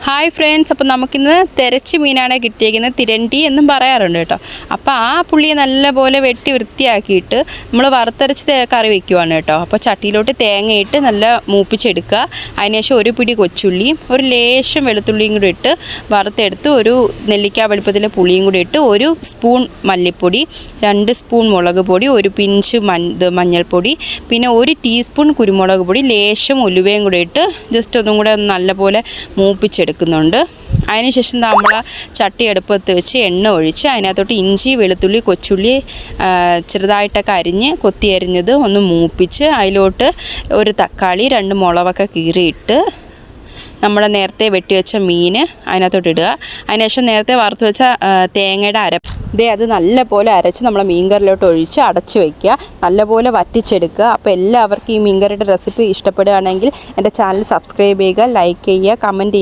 Hi friends, അപ്പോൾ നമുക്കിന്ന് തിരച്ച് മീനാണ് കിട്ടിയിരിക്കുന്നത്. തിരണ്ടി എന്നും പറയാറുണ്ട് കേട്ടോ. അപ്പോൾ ആ പുള്ളിയെ നല്ലപോലെ വെട്ടി വൃത്തിയാക്കിയിട്ട് നമ്മൾ വറുത്തരച്ച് കറി വയ്ക്കുവാണ് കേട്ടോ. അപ്പോൾ ചട്ടിയിലോട്ട് തേങ്ങയിട്ട് നല്ല മൂപ്പിച്ചെടുക്കുക. അതിനുശേഷം ഒരു പിടി കൊച്ചുള്ളിയും ഒരു ലേശം വെളുത്തുള്ളിയും കൂടി ഇട്ട് വറുത്തെടുത്ത് ഒരു നെല്ലിക്ക വലുപ്പത്തിലെ പുളിയും കൂടി ഇട്ട് ഒരു സ്പൂൺ മല്ലിപ്പൊടി, 2 സ്പൂൺ മുളക് പൊടി, ഒരു പിഞ്ച് മഞ്ഞൾപ്പൊടി, പിന്നെ 1 ടീസ്പൂൺ കുരുമുളക് പൊടി, ലേശം ഉലുവയും കൂടി ഇട്ട് ജസ്റ്റ് ഒന്നും കൂടെ നല്ലപോലെ മൂപ്പിച്ചെടുക്കുന്നുണ്ട്. അതിനുശേഷം നമ്മൾ ചട്ടി അടുപ്പത്ത് വെച്ച് എണ്ണ ഒഴിച്ച് അതിനകത്തോട്ട് ഇഞ്ചി, വെളുത്തുള്ളി, കൊച്ചുള്ളി ചെറുതായിട്ടൊക്കെ അരിഞ്ഞ് കൊത്തി അരിഞ്ഞത് ഒന്ന് മൂപ്പിച്ച് അതിലോട്ട് ഒരു തക്കാളി, 2 മുളകൊക്കെ കീറിയിട്ട് നമ്മൾ നേരത്തെ വെട്ടിവെച്ച മീൻ അതിനകത്തോട്ട് ഇടുക. അതിനുശേഷം നേരത്തെ വറുത്ത് വെച്ച തേങ്ങയുടെ അത് നല്ലപോലെ അരച്ച് നമ്മൾ മീൻകറിയിലോട്ട് ഒഴിച്ച് അടച്ച് വയ്ക്കുക. നല്ലപോലെ വറ്റിച്ചെടുക്കുക. അപ്പോൾ എല്ലാവർക്കും ഈ മീൻകറിയുടെ റെസിപ്പി ഇഷ്ടപ്പെടുകയാണെങ്കിൽ എൻ്റെ ചാനൽ സബ്സ്ക്രൈബ് ചെയ്യുക, ലൈക്ക് ചെയ്യുക, കമൻറ്റ് ചെയ്യുക.